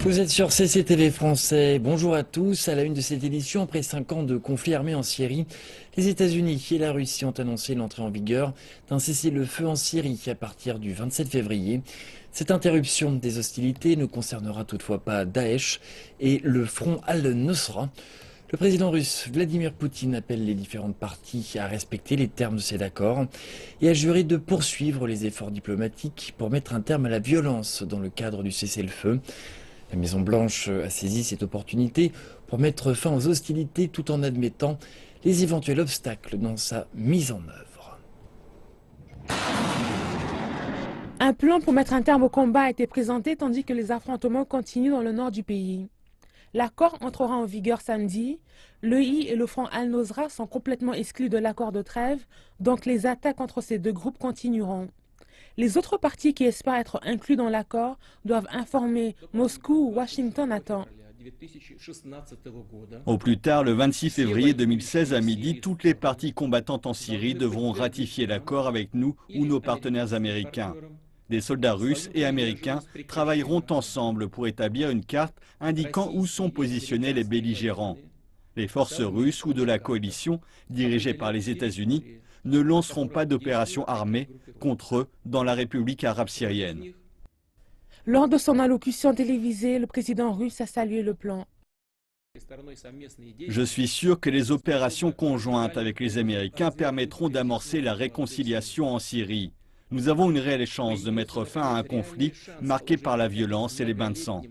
Vous êtes sur CCTV français. Bonjour à tous. À la une de cette édition, après 5 ans de conflit armé en Syrie, les États-Unis et la Russie ont annoncé l'entrée en vigueur d'un cessez-le-feu en Syrie à partir du 27 février. Cette interruption des hostilités ne concernera toutefois pas Daesh et le front Al-Nusra. Le président russe Vladimir Poutine appelle les différentes parties à respecter les termes de cet accord et a juré de poursuivre les efforts diplomatiques pour mettre un terme à la violence dans le cadre du cessez-le-feu. La Maison-Blanche a saisi cette opportunité pour mettre fin aux hostilités tout en admettant les éventuels obstacles dans sa mise en œuvre. Un plan pour mettre un terme au combat a été présenté tandis que les affrontements continuent dans le nord du pays. L'accord entrera en vigueur samedi. L'EI et le front Al-Nusra sont complètement exclus de l'accord de trêve, donc les attaques entre ces deux groupes continueront. Les autres partis qui espèrent être inclus dans l'accord doivent informer Moscou ou Washington à temps. Au plus tard, le 26 février 2016 à midi, toutes les parties combattantes en Syrie devront ratifier l'accord avec nous ou nos partenaires américains. Des soldats russes et américains travailleront ensemble pour établir une carte indiquant où sont positionnés les belligérants. Les forces russes ou de la coalition, dirigées par les États-Unis, ne lanceront pas d'opérations armées contre eux dans la République arabe syrienne. Lors de son allocution télévisée, le président russe a salué le plan. Je suis sûr que les opérations conjointes avec les Américains permettront d'amorcer la réconciliation en Syrie. Nous avons une réelle chance de mettre fin à un conflit marqué par la violence et les bains de sang.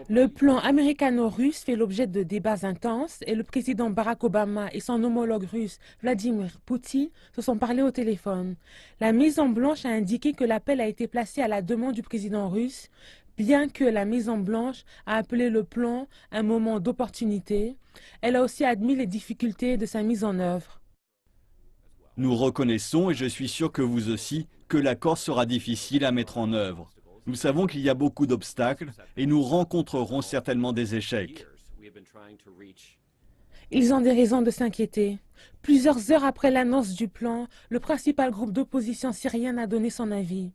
Le plan américano-russe fait l'objet de débats intenses et le président Barack Obama et son homologue russe Vladimir Poutine se sont parlé au téléphone. La Maison-Blanche a indiqué que l'appel a été placé à la demande du président russe, bien que la Maison-Blanche a appelé le plan un moment d'opportunité. Elle a aussi admis les difficultés de sa mise en œuvre. Nous reconnaissons, et je suis sûr que vous aussi, que l'accord sera difficile à mettre en œuvre. Nous savons qu'il y a beaucoup d'obstacles et nous rencontrerons certainement des échecs. Ils ont des raisons de s'inquiéter. Plusieurs heures après l'annonce du plan, le principal groupe d'opposition syrien a donné son avis.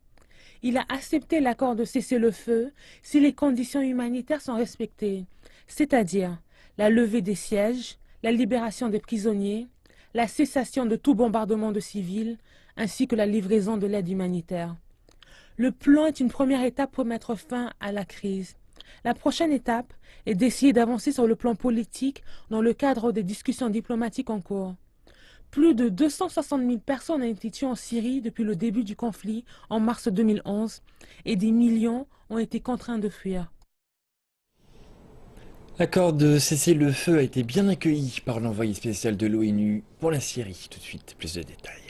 Il a accepté l'accord de cessez-le-feu si les conditions humanitaires sont respectées, c'est-à-dire la levée des sièges, la libération des prisonniers, la cessation de tout bombardement de civils, ainsi que la livraison de l'aide humanitaire. Le plan est une première étape pour mettre fin à la crise. La prochaine étape est d'essayer d'avancer sur le plan politique dans le cadre des discussions diplomatiques en cours. Plus de 260 000 personnes ont été tuées en Syrie depuis le début du conflit en mars 2011 et des millions ont été contraints de fuir. L'accord de cessez-le-feu a été bien accueilli par l'envoyé spécial de l'ONU pour la Syrie. Tout de suite, plus de détails.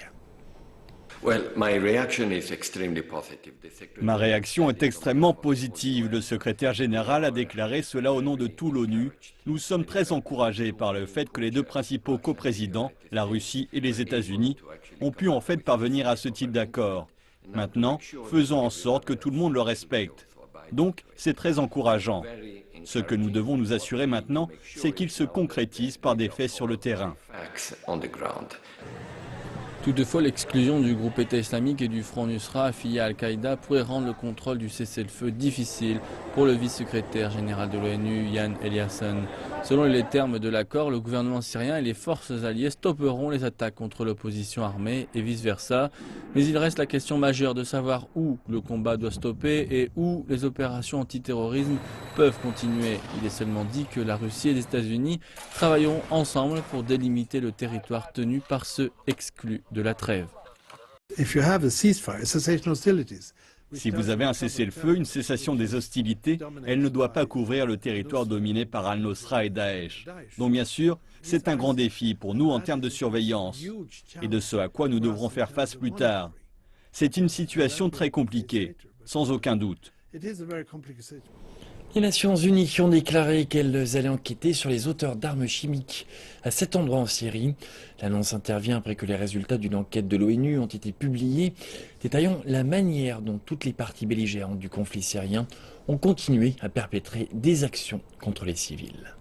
Ma réaction est extrêmement positive. Le secrétaire général a déclaré cela au nom de tout l'ONU. Nous sommes très encouragés par le fait que les deux principaux coprésidents, la Russie et les États-Unis, ont pu en fait parvenir à ce type d'accord. Maintenant, faisons en sorte que tout le monde le respecte. Donc, c'est très encourageant. Ce que nous devons nous assurer maintenant, c'est qu'il se concrétise par des faits sur le terrain. Toutefois, l'exclusion du groupe État islamique et du Front Nusra affilié à Al-Qaïda pourrait rendre le contrôle du cessez-le-feu difficile pour le vice-secrétaire général de l'ONU, Jan Eliasson. Selon les termes de l'accord, le gouvernement syrien et les forces alliées stopperont les attaques contre l'opposition armée et vice-versa. Mais il reste la question majeure de savoir où le combat doit stopper et où les opérations antiterrorisme peuvent continuer. Il est seulement dit que la Russie et les États-Unis travailleront ensemble pour délimiter le territoire tenu par ceux exclus de la trêve. Si vous avez un cessez-le-feu, une cessation des hostilités, elle ne doit pas couvrir le territoire dominé par Al-Nusra et Daesh. Donc bien sûr, c'est un grand défi pour nous en termes de surveillance et de ce à quoi nous devrons faire face plus tard. C'est une situation très compliquée, sans aucun doute. Les Nations Unies ont déclaré qu'elles allaient enquêter sur les auteurs d'armes chimiques à cet endroit en Syrie. L'annonce intervient après que les résultats d'une enquête de l'ONU ont été publiés, détaillant la manière dont toutes les parties belligérantes du conflit syrien ont continué à perpétrer des actions contre les civils.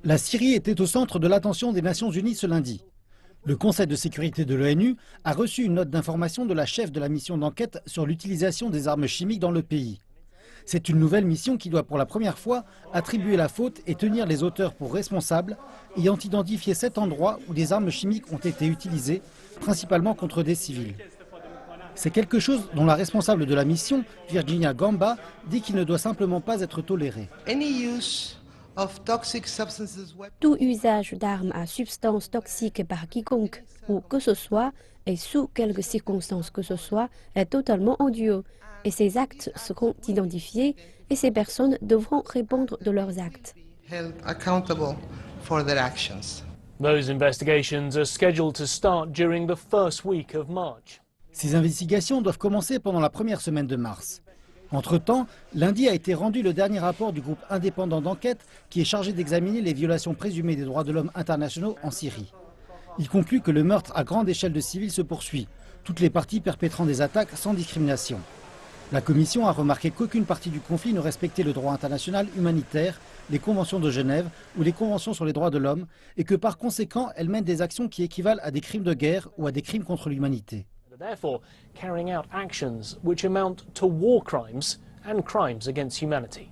La Syrie était au centre de l'attention des Nations Unies ce lundi. Le Conseil de sécurité de l'ONU a reçu une note d'information de la chef de la mission d'enquête sur l'utilisation des armes chimiques dans le pays. C'est une nouvelle mission qui doit pour la première fois attribuer la faute et tenir les auteurs pour responsables, ayant identifié 7 endroits où des armes chimiques ont été utilisées, principalement contre des civils. C'est quelque chose dont la responsable de la mission, Virginia Gamba, dit qu'il ne doit simplement pas être toléré. Tout usage d'armes à substances toxiques par quiconque, où que ce soit, et sous quelque circonstances que ce soit, est totalement odieux. Et ces actes seront identifiés et ces personnes devront répondre de leurs actes. Those investigations are scheduled to start during the first week of March. Ces investigations doivent commencer pendant la première semaine de mars. Entre-temps, lundi a été rendu le dernier rapport du groupe indépendant d'enquête qui est chargé d'examiner les violations présumées des droits de l'homme internationaux en Syrie. Il conclut que le meurtre à grande échelle de civils se poursuit, toutes les parties perpétrant des attaques sans discrimination. La Commission a remarqué qu'aucune partie du conflit ne respectait le droit international humanitaire, les conventions de Genève ou les conventions sur les droits de l'homme et que par conséquent, elle mène des actions qui équivalent à des crimes de guerre ou à des crimes contre l'humanité. Therefore, carrying out actions which amount to war crimes and crimes against humanity.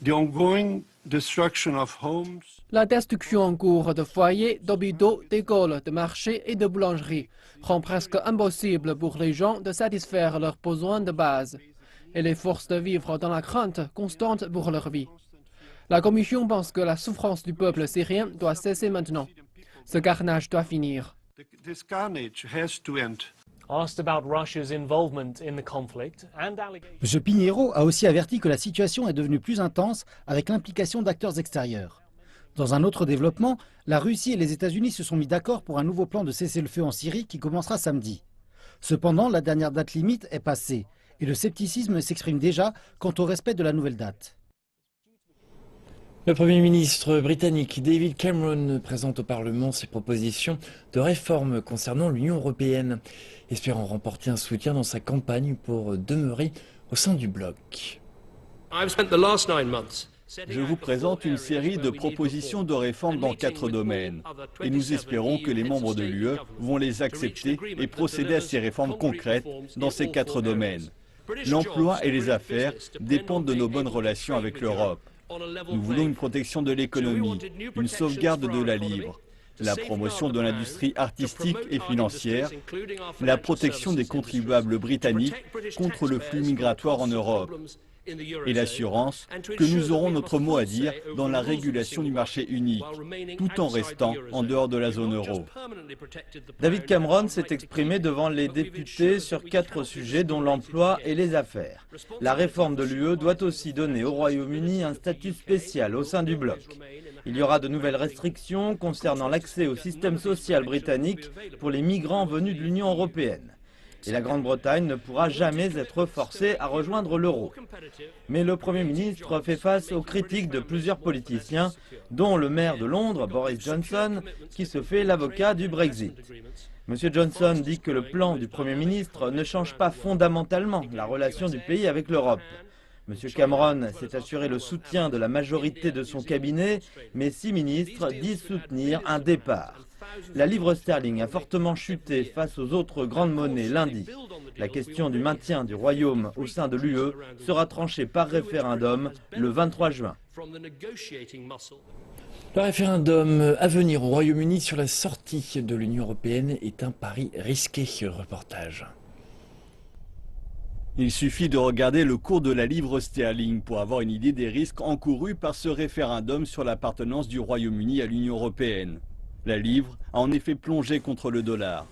The ongoing destruction of homes. La destruction en cours de foyers, d'hôpitaux, d'écoles, de marchés et de boulangeries rend presque impossible pour les gens de satisfaire leurs besoins de base et les force de vivre dans la crainte constante pour leur vie. La Commission pense que la souffrance du peuple syrien doit cesser maintenant. Ce carnage doit finir. This carnage has to end. Asked about Russia's involvement in the conflict and M. Pinheiro a aussi averti que la situation est devenue plus intense avec l'implication d'acteurs extérieurs. Dans un autre développement, la Russie et les États-Unis se sont mis d'accord pour un nouveau plan de cessez-le-feu en Syrie qui commencera samedi. Cependant, la dernière date limite est passée et le scepticisme s'exprime déjà quant au respect de la nouvelle date. Le Premier ministre britannique David Cameron présente au Parlement ses propositions de réforme concernant l'Union européenne, espérant remporter un soutien dans sa campagne pour demeurer au sein du bloc. Je vous présente une série de propositions de réforme dans 4 domaines et nous espérons que les membres de l'UE vont les accepter et procéder à ces réformes concrètes dans ces 4 domaines. L'emploi et les affaires dépendent de nos bonnes relations avec l'Europe. Nous voulons une protection de l'économie, une sauvegarde de la livre, la promotion de l'industrie artistique et financière, la protection des contribuables britanniques contre le flux migratoire en Europe et l'assurance que nous aurons notre mot à dire dans la régulation du marché unique, tout en restant en dehors de la zone euro. David Cameron s'est exprimé devant les députés sur 4 sujets dont l'emploi et les affaires. La réforme de l'UE doit aussi donner au Royaume-Uni un statut spécial au sein du bloc. Il y aura de nouvelles restrictions concernant l'accès au système social britannique pour les migrants venus de l'Union européenne. Et la Grande-Bretagne ne pourra jamais être forcée à rejoindre l'euro. Mais le Premier ministre fait face aux critiques de plusieurs politiciens, dont le maire de Londres, Boris Johnson, qui se fait l'avocat du Brexit. M. Johnson dit que le plan du Premier ministre ne change pas fondamentalement la relation du pays avec l'Europe. M. Cameron s'est assuré le soutien de la majorité de son cabinet, mais 6 ministres disent soutenir un départ. La livre sterling a fortement chuté face aux autres grandes monnaies lundi. La question du maintien du Royaume au sein de l'UE sera tranchée par référendum le 23 juin. Le référendum à venir au Royaume-Uni sur la sortie de l'Union européenne est un pari risqué. Reportage. Il suffit de regarder le cours de la livre sterling pour avoir une idée des risques encourus par ce référendum sur l'appartenance du Royaume-Uni à l'Union européenne. La livre a en effet plongé contre le dollar.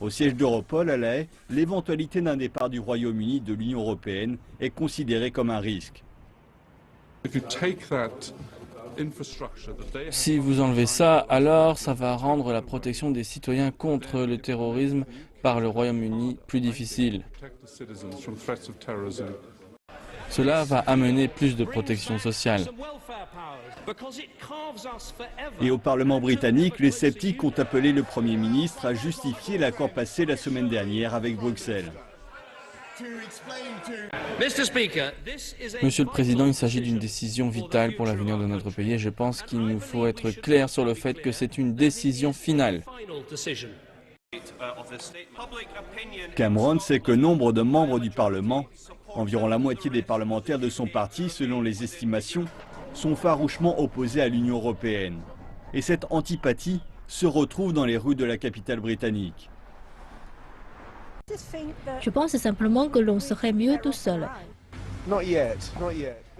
Au siège d'Europol à La Haye, l'éventualité d'un départ du Royaume-Uni de l'Union européenne est considérée comme un risque. Si vous enlevez ça, alors ça va rendre la protection des citoyens contre le terrorisme par le Royaume-Uni plus difficile. Cela va amener plus de protection sociale. Et au Parlement britannique, les sceptiques ont appelé le Premier ministre à justifier l'accord passé la semaine dernière avec Bruxelles. Monsieur le Président, il s'agit d'une décision vitale pour l'avenir de notre pays et je pense qu'il nous faut être clair sur le fait que c'est une décision finale. Cameron sait que nombre de membres du Parlement, environ la moitié des parlementaires de son parti selon les estimations, sont farouchement opposés à l'Union européenne. Et cette antipathie se retrouve dans les rues de la capitale britannique. Je pense simplement que l'on serait mieux tout seul.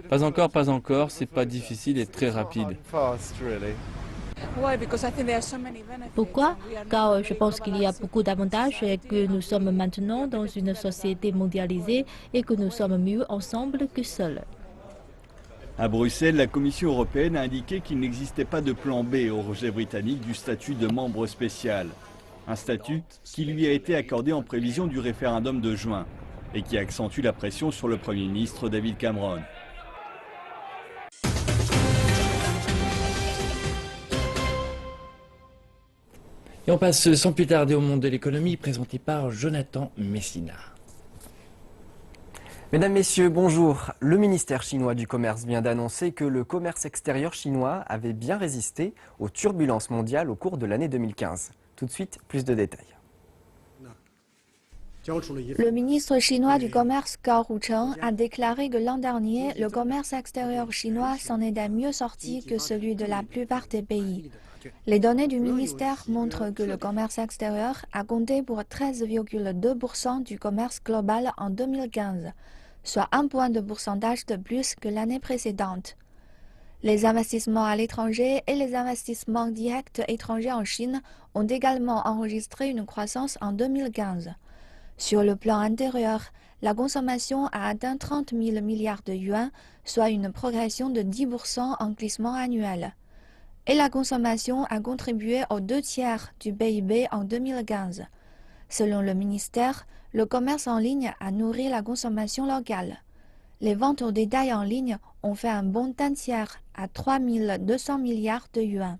Pas encore, c'est pas difficile et très rapide. Pourquoi? Car je pense qu'il y a beaucoup d'avantages et que nous sommes maintenant dans une société mondialisée et que nous sommes mieux ensemble que seuls. À Bruxelles, la Commission européenne a indiqué qu'il n'existait pas de plan B au rejet britannique du statut de membre spécial. Un statut qui lui a été accordé en prévision du référendum de juin et qui accentue la pression sur le Premier ministre David Cameron. Et on passe sans plus tarder au monde de l'économie, présenté par Jonathan Messina. Mesdames, Messieurs, bonjour. Le ministère chinois du Commerce vient d'annoncer que le commerce extérieur chinois avait bien résisté aux turbulences mondiales au cours de l'année 2015. Tout de suite, plus de détails. Le ministre chinois du Commerce, Gao Rucheng, a déclaré que l'an dernier, le commerce extérieur chinois s'en est mieux sorti que celui de la plupart des pays. Les données du ministère montrent que le commerce extérieur a compté pour 13,2% du commerce global en 2015, soit 1 point de pourcentage de plus que l'année précédente. Les investissements à l'étranger et les investissements directs étrangers en Chine ont également enregistré une croissance en 2015. Sur le plan intérieur, la consommation a atteint 30 000 milliards de yuans, soit une progression de 10% en glissement annuel. Et la consommation a contribué aux 2/3 du PIB en 2015. Selon le ministère, le commerce en ligne a nourri la consommation locale. Les ventes au détail en ligne ont fait un bond d'un tiers à 3 200 milliards de yuans.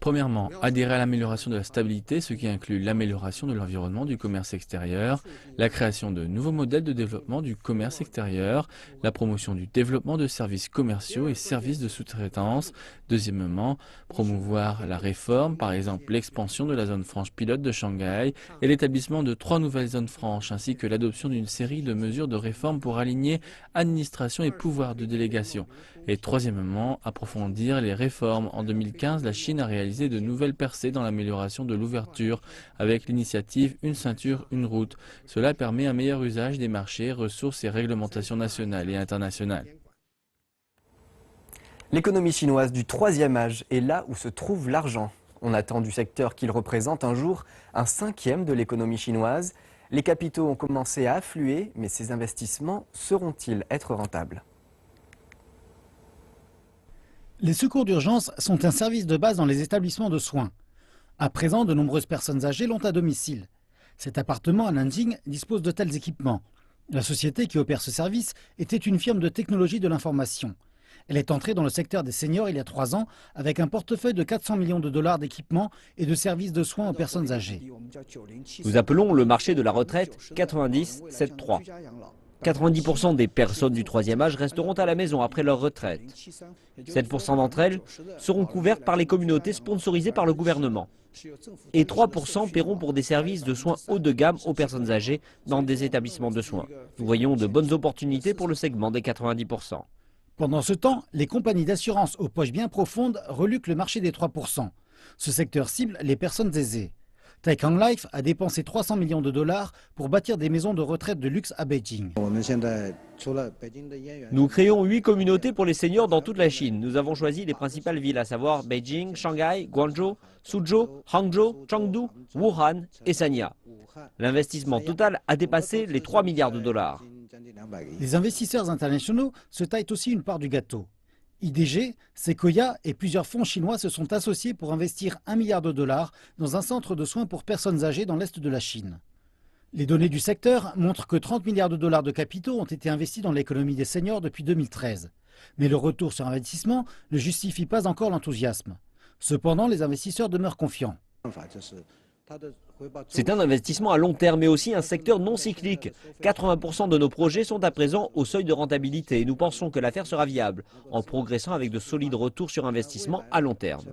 Premièrement, adhérer à l'amélioration de la stabilité, ce qui inclut l'amélioration de l'environnement du commerce extérieur, la création de nouveaux modèles de développement du commerce extérieur, la promotion du développement de services commerciaux et services de sous-traitance. Deuxièmement, promouvoir la réforme, par exemple l'expansion de la zone franche pilote de Shanghai et l'établissement de 3 nouvelles zones franches, ainsi que l'adoption d'une série de mesures de réforme pour aligner administration et pouvoir de délégation. Et troisièmement, approfondir les réformes. En 2015, la Chine a réalisé de nouvelles percées dans l'amélioration de l'ouverture avec l'initiative Une ceinture, une route. Cela permet un meilleur usage des marchés, ressources et réglementations nationales et internationales. L'économie chinoise du troisième âge est là où se trouve l'argent. On attend du secteur qu'il représente un jour un 5e de l'économie chinoise. Les capitaux ont commencé à affluer, mais ces investissements seront-ils être rentables ? Les secours d'urgence sont un service de base dans les établissements de soins. À présent, de nombreuses personnes âgées l'ont à domicile. Cet appartement à Nanjing dispose de tels équipements. La société qui opère ce service était une firme de technologie de l'information. Elle est entrée dans le secteur des seniors il y a 3 ans avec un portefeuille de 400 millions de dollars d'équipements et de services de soins aux personnes âgées. Nous appelons le marché de la retraite 90-7-3. 90% des personnes du troisième âge resteront à la maison après leur retraite. 7% d'entre elles seront couvertes par les communautés sponsorisées par le gouvernement. Et 3% paieront pour des services de soins haut de gamme aux personnes âgées dans des établissements de soins. Nous voyons de bonnes opportunités pour le segment des 90%. Pendant ce temps, les compagnies d'assurance aux poches bien profondes reluquent le marché des 3%. Ce secteur cible les personnes aisées. Taikang Life a dépensé 300 millions de dollars pour bâtir des maisons de retraite de luxe à Beijing. Nous créons 8 communautés pour les seniors dans toute la Chine. Nous avons choisi les principales villes, à savoir Beijing, Shanghai, Guangzhou, Suzhou, Hangzhou, Chengdu, Wuhan et Sanya. L'investissement total a dépassé les 3 milliards de dollars. Les investisseurs internationaux se taillent aussi une part du gâteau. IDG, Sequoia et plusieurs fonds chinois se sont associés pour investir 1 milliard de dollars dans un centre de soins pour personnes âgées dans l'est de la Chine. Les données du secteur montrent que 30 milliards de dollars de capitaux ont été investis dans l'économie des seniors depuis 2013. Mais le retour sur investissement ne justifie pas encore l'enthousiasme. Cependant, les investisseurs demeurent confiants. C'est un investissement à long terme, mais aussi un secteur non cyclique. 80% de nos projets sont à présent au seuil de rentabilité et nous pensons que l'affaire sera viable en progressant avec de solides retours sur investissement à long terme.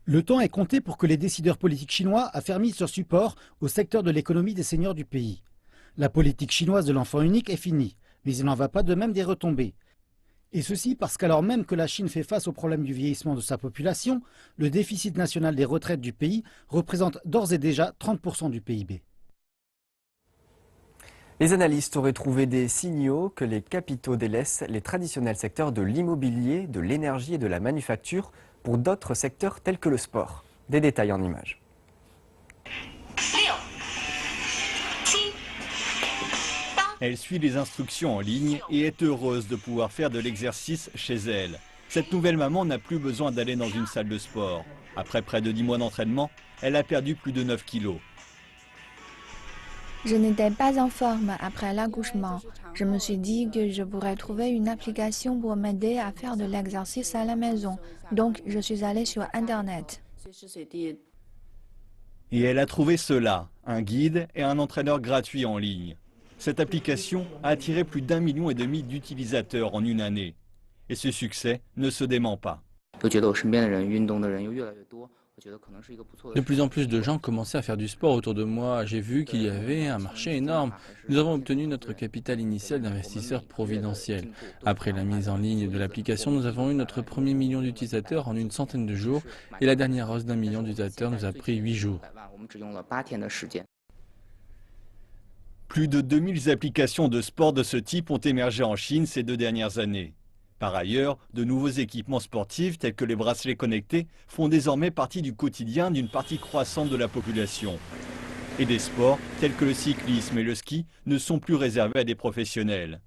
Le temps est compté pour que les décideurs politiques chinois affermissent leur support au secteur de l'économie des seniors du pays. La politique chinoise de l'enfant unique est finie, mais il n'en va pas de même des retombées. Et ceci parce qu'alors même que la Chine fait face au problème du vieillissement de sa population, le déficit national des retraites du pays représente d'ores et déjà 30% du PIB. Les analystes auraient trouvé des signaux que les capitaux délaissent les traditionnels secteurs de l'immobilier, de l'énergie et de la manufacture pour d'autres secteurs tels que le sport. Des détails en images. Elle suit les instructions en ligne et est heureuse de pouvoir faire de l'exercice chez elle. Cette nouvelle maman n'a plus besoin d'aller dans une salle de sport. Après près de 10 mois d'entraînement, elle a perdu plus de 9 kilos. Je n'étais pas en forme après l'accouchement. Je me suis dit que je pourrais trouver une application pour m'aider à faire de l'exercice à la maison. Donc, je suis allée sur Internet. Et elle a trouvé cela, un guide et un entraîneur gratuit en ligne. Cette application a attiré plus d'1,5 million d'utilisateurs en une année. Et ce succès ne se dément pas. De plus en plus de gens commençaient à faire du sport autour de moi. J'ai vu qu'il y avait un marché énorme. Nous avons obtenu notre capital initial d'investisseurs providentiels. Après la mise en ligne de l'application, nous avons eu notre premier million d'utilisateurs en une centaine de jours et la dernière hausse d'1 million d'utilisateurs nous a pris 8 jours. Plus de 2000 applications de sport de ce type ont émergé en Chine ces 2 dernières années. Par ailleurs, de nouveaux équipements sportifs tels que les bracelets connectés font désormais partie du quotidien d'une partie croissante de la population. Et des sports tels que le cyclisme et le ski ne sont plus réservés à des professionnels.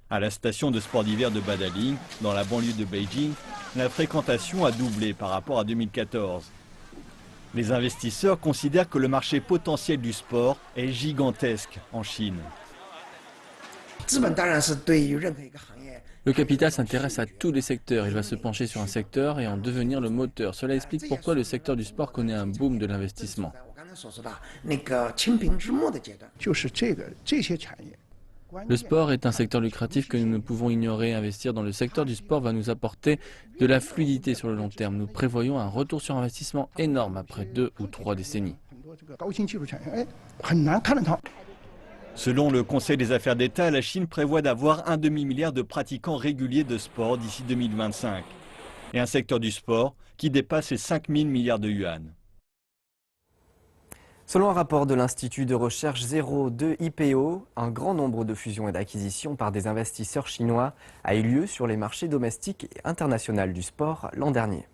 À la station de sport d'hiver de Badaling, dans la banlieue de Beijing, la fréquentation a doublé par rapport à 2014. Les investisseurs considèrent que le marché potentiel du sport est gigantesque en Chine. Le capital s'intéresse à tous les secteurs. Il va se pencher sur un secteur et en devenir le moteur. Cela explique pourquoi le secteur du sport connaît un boom de l'investissement. Le sport est un secteur lucratif que nous ne pouvons ignorer. Investir dans le secteur du sport va nous apporter de la fluidité sur le long terme. Nous prévoyons un retour sur investissement énorme après 2 ou 3 décennies. Selon le Conseil des affaires d'État, la Chine prévoit d'avoir un demi-milliard de pratiquants réguliers de sport d'ici 2025. Et un secteur du sport qui dépasse les 5 000 milliards de yuan. Selon un rapport de l'Institut de recherche 02 IPO, un grand nombre de fusions et d'acquisitions par des investisseurs chinois a eu lieu sur les marchés domestiques et internationaux du sport l'an dernier.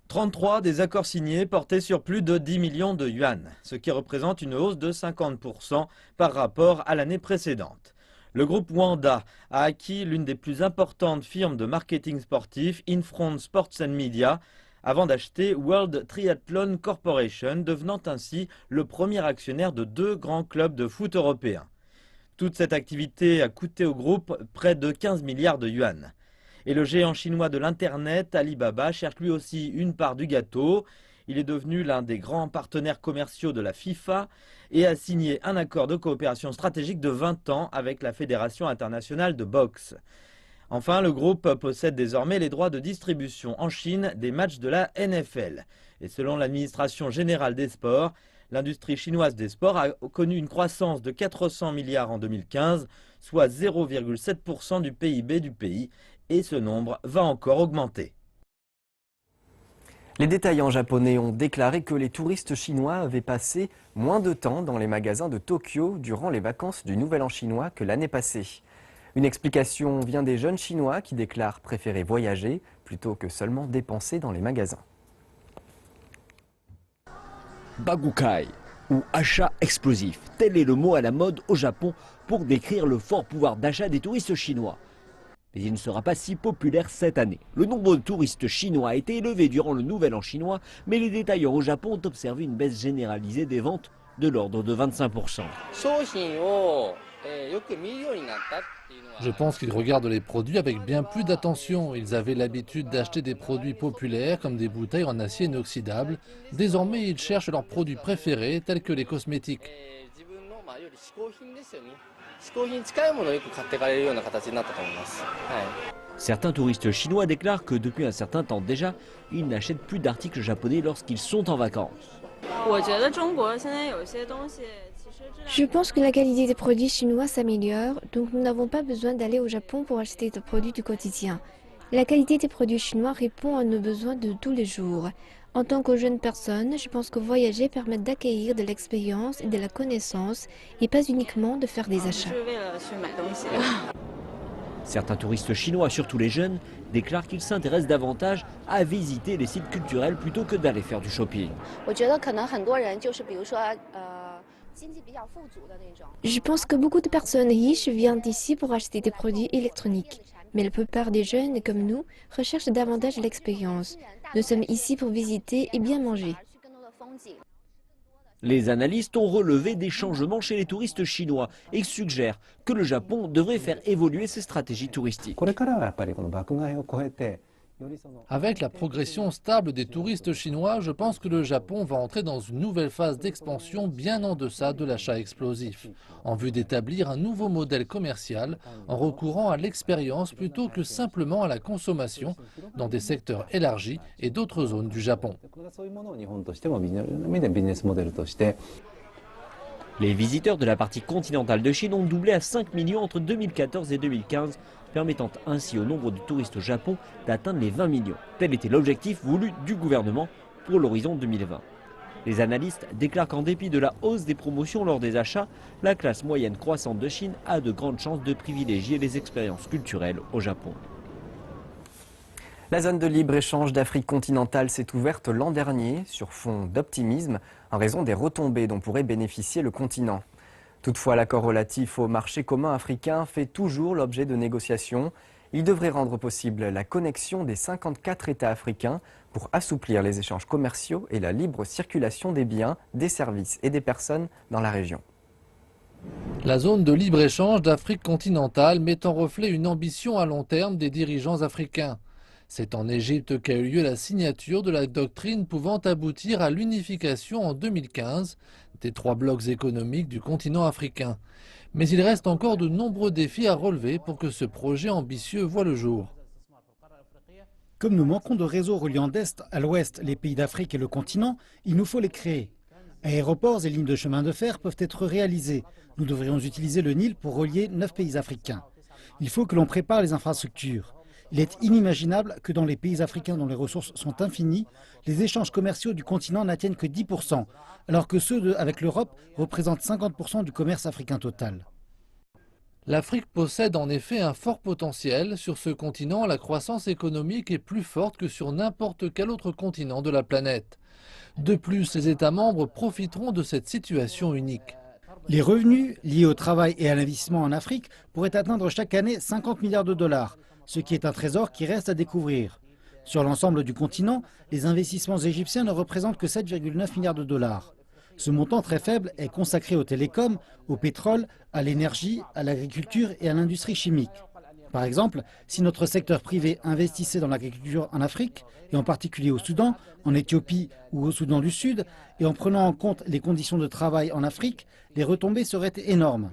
33 des accords signés portaient sur plus de 10 millions de yuan, ce qui représente une hausse de 50% par rapport à l'année précédente. Le groupe Wanda a acquis l'une des plus importantes firmes de marketing sportif, Infront Sports and Media, avant d'acheter World Triathlon Corporation, devenant ainsi le premier actionnaire de 2 grands clubs de foot européens. Toute cette activité a coûté au groupe près de 15 milliards de yuan. Et le géant chinois de l'Internet, Alibaba, cherche lui aussi une part du gâteau. Il est devenu l'un des grands partenaires commerciaux de la FIFA et a signé un accord de coopération stratégique de 20 ans avec la Fédération internationale de boxe. Enfin, le groupe possède désormais les droits de distribution en Chine des matchs de la NFL. Et selon l'administration générale des sports, l'industrie chinoise des sports a connu une croissance de 400 milliards en 2015, soit 0,7% du PIB du pays. Et ce nombre va encore augmenter. Les détaillants japonais ont déclaré que les touristes chinois avaient passé moins de temps dans les magasins de Tokyo durant les vacances du Nouvel An chinois que l'année passée. Une explication vient des jeunes Chinois qui déclarent préférer voyager plutôt que seulement dépenser dans les magasins. Bagukai, ou achat explosif, tel est le mot à la mode au Japon pour décrire le fort pouvoir d'achat des touristes chinois. Mais il ne sera pas si populaire cette année. Le nombre de touristes chinois a été élevé durant le Nouvel An chinois, mais les détaillants au Japon ont observé une baisse généralisée des ventes de l'ordre de 25%. Je pense qu'ils regardent les produits avec bien plus d'attention. Ils avaient l'habitude d'acheter des produits populaires comme des bouteilles en acier inoxydable. Désormais, ils cherchent leurs produits préférés tels que les cosmétiques. Certains touristes chinois déclarent que depuis un certain temps déjà, ils n'achètent plus d'articles japonais lorsqu'ils sont en vacances. Je pense que la qualité des produits chinois s'améliore, donc nous n'avons pas besoin d'aller au Japon pour acheter des produits du quotidien. La qualité des produits chinois répond à nos besoins de tous les jours. En tant que jeune personne, je pense que voyager permet d'acquérir de l'expérience et de la connaissance et pas uniquement de faire des achats. Certains touristes chinois, surtout les jeunes, déclarent qu'ils s'intéressent davantage à visiter les sites culturels plutôt que d'aller faire du shopping. Je pense que beaucoup de personnes riches viennent ici pour acheter des produits électroniques. Mais la plupart des jeunes, comme nous, recherchent davantage l'expérience. Nous sommes ici pour visiter et bien manger. Les analystes ont relevé des changements chez les touristes chinois et suggèrent que le Japon devrait faire évoluer ses stratégies touristiques. Avec la progression stable des touristes chinois, je pense que le Japon va entrer dans une nouvelle phase d'expansion bien en deçà de l'achat explosif, en vue d'établir un nouveau modèle commercial en recourant à l'expérience plutôt que simplement à la consommation dans des secteurs élargis et d'autres zones du Japon. Les visiteurs de la partie continentale de Chine ont doublé à 5 millions entre 2014 et 2015, permettant ainsi au nombre de touristes au Japon d'atteindre les 20 millions. Tel était l'objectif voulu du gouvernement pour l'horizon 2020. Les analystes déclarent qu'en dépit de la hausse des promotions lors des achats, la classe moyenne croissante de Chine a de grandes chances de privilégier les expériences culturelles au Japon. La zone de libre-échange d'Afrique continentale s'est ouverte l'an dernier sur fond d'optimisme en raison des retombées dont pourrait bénéficier le continent. Toutefois, l'accord relatif au marché commun africain fait toujours l'objet de négociations. Il devrait rendre possible la connexion des 54 États africains pour assouplir les échanges commerciaux et la libre circulation des biens, des services et des personnes dans la région. La zone de libre-échange d'Afrique continentale met en reflet une ambition à long terme des dirigeants africains. C'est en Égypte qu'a eu lieu la signature de la doctrine pouvant aboutir à l'unification en 2015 des 3 blocs économiques du continent africain. Mais il reste encore de nombreux défis à relever pour que ce projet ambitieux voie le jour. Comme nous manquons de réseaux reliant d'est à l'ouest les pays d'Afrique et le continent, il nous faut les créer. Aéroports et lignes de chemin de fer peuvent être réalisés. Nous devrions utiliser le Nil pour relier 9 pays africains. Il faut que l'on prépare les infrastructures. Il est inimaginable que dans les pays africains dont les ressources sont infinies, les échanges commerciaux du continent n'atteignent que 10%, alors que ceux avec l'Europe représentent 50% du commerce africain total. L'Afrique possède en effet un fort potentiel. Sur ce continent, la croissance économique est plus forte que sur n'importe quel autre continent de la planète. De plus, les États membres profiteront de cette situation unique. Les revenus liés au travail et à l'investissement en Afrique pourraient atteindre chaque année 50 milliards de dollars. Ce qui est un trésor qui reste à découvrir. Sur l'ensemble du continent, les investissements égyptiens ne représentent que 7,9 milliards de dollars. Ce montant très faible est consacré aux télécoms, au pétrole, à l'énergie, à l'agriculture et à l'industrie chimique. Par exemple, si notre secteur privé investissait dans l'agriculture en Afrique, et en particulier au Soudan, en Éthiopie ou au Soudan du Sud, et en prenant en compte les conditions de travail en Afrique, les retombées seraient énormes.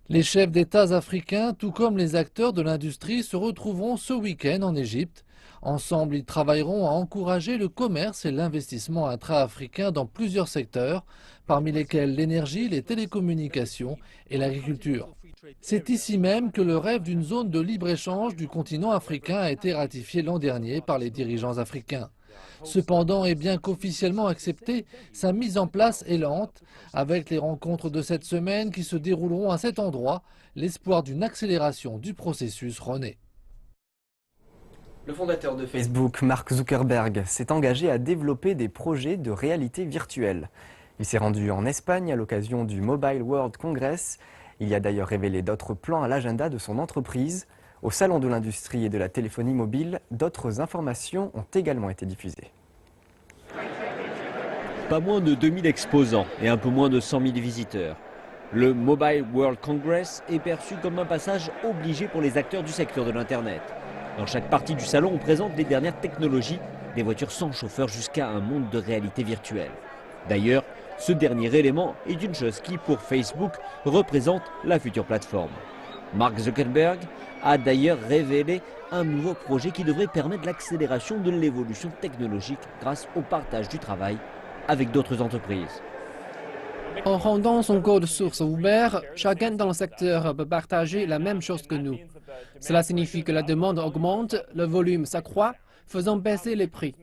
Les chefs d'État africains, tout comme les acteurs de l'industrie, se retrouveront ce week-end en Égypte. Ensemble, ils travailleront à encourager le commerce et l'investissement intra-africain dans plusieurs secteurs, parmi lesquels l'énergie, les télécommunications et l'agriculture. C'est ici même que le rêve d'une zone de libre-échange du continent africain a été ratifié l'an dernier par les dirigeants africains. Cependant, et bien qu'officiellement acceptée, sa mise en place est lente. Avec les rencontres de cette semaine qui se dérouleront à cet endroit, l'espoir d'une accélération du processus renaît. Le fondateur de Facebook, Mark Zuckerberg, s'est engagé à développer des projets de réalité virtuelle. Il s'est rendu en Espagne à l'occasion du Mobile World Congress. Il y a d'ailleurs révélé d'autres plans à l'agenda de son entreprise. Au Salon de l'industrie et de la téléphonie mobile, d'autres informations ont également été diffusées. Pas moins de 2000 exposants et un peu moins de 100 000 visiteurs. Le Mobile World Congress est perçu comme un passage obligé pour les acteurs du secteur de l'Internet. Dans chaque partie du salon, on présente les dernières technologies, des voitures sans chauffeur jusqu'à un monde de réalité virtuelle. D'ailleurs, ce dernier élément est une chose qui, pour Facebook, représente la future plateforme. Mark Zuckerberg a d'ailleurs révélé un nouveau projet qui devrait permettre l'accélération de l'évolution technologique grâce au partage du travail avec d'autres entreprises. En rendant son code source ouvert, chacun dans le secteur peut partager la même chose que nous. Cela signifie que la demande augmente, le volume s'accroît, faisant baisser les prix.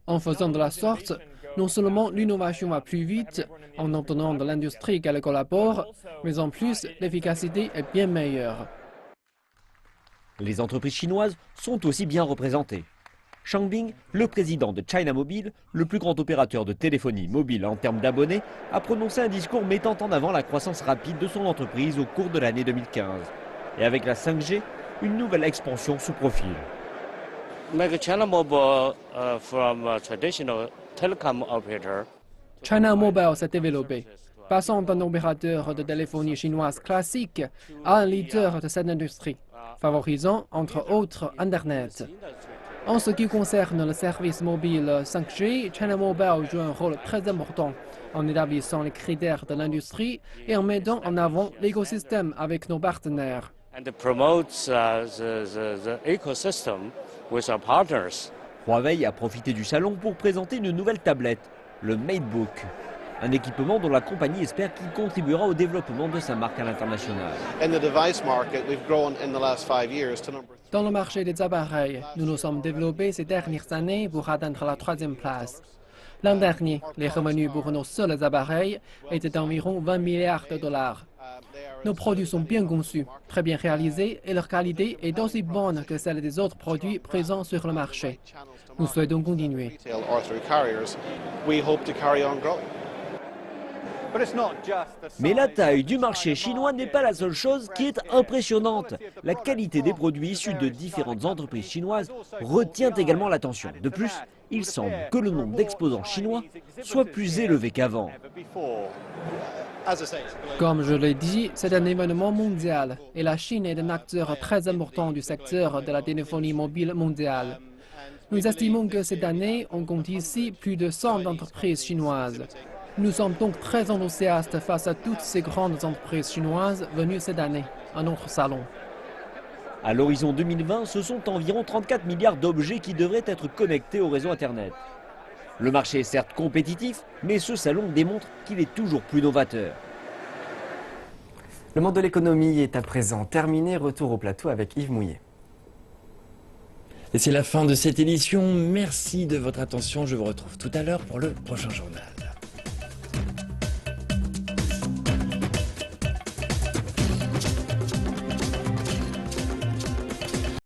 En faisant de la sorte, non seulement l'innovation va plus vite, en obtenant de l'industrie qu'elle collabore, mais en plus, l'efficacité est bien meilleure. Les entreprises chinoises sont aussi bien représentées. Shang Bing, le président de China Mobile, le plus grand opérateur de téléphonie mobile en termes d'abonnés, a prononcé un discours mettant en avant la croissance rapide de son entreprise au cours de l'année 2015. Et avec la 5G, une nouvelle expansion se profile. China Mobile, from a traditional telecom operator. China Mobile s'est développé, passant d'un opérateur de téléphonie chinoise classique à un leader de cette industrie, favorisant entre autres Internet. En ce qui concerne le service mobile 5G, China Mobile joue un rôle très important en établissant les critères de l'industrie et en mettant en avant l'écosystème avec nos partenaires. And promotes the ecosystem with our partners. Huawei a profité du salon pour présenter une nouvelle tablette, le MateBook. Un équipement dont la compagnie espère qu'il contribuera au développement de sa marque à l'international. Dans le marché des appareils, nous nous sommes développés ces dernières années pour atteindre la 3e place. L'an dernier, les revenus pour nos seuls appareils étaient d'environ 20 milliards de dollars. Nos produits sont bien conçus, très bien réalisés et leur qualité est aussi bonne que celle des autres produits présents sur le marché. Nous souhaitons continuer. Mais la taille du marché chinois n'est pas la seule chose qui est impressionnante. La qualité des produits issus de différentes entreprises chinoises retient également l'attention. De plus, il semble que le nombre d'exposants chinois soit plus élevé qu'avant. Comme je l'ai dit, c'est un événement mondial et la Chine est un acteur très important du secteur de la téléphonie mobile mondiale. Nous estimons que cette année, on compte ici plus de 100 entreprises chinoises. Nous sommes donc très enthousiastes face à toutes ces grandes entreprises chinoises venues cette année à notre salon. À l'horizon 2020, ce sont environ 34 milliards d'objets qui devraient être connectés au réseau Internet. Le marché est certes compétitif, mais ce salon démontre qu'il est toujours plus novateur. Le monde de l'économie est à présent terminé. Retour au plateau avec Yves Mouillet. Et c'est la fin de cette édition. Merci de votre attention. Je vous retrouve tout à l'heure pour le prochain journal.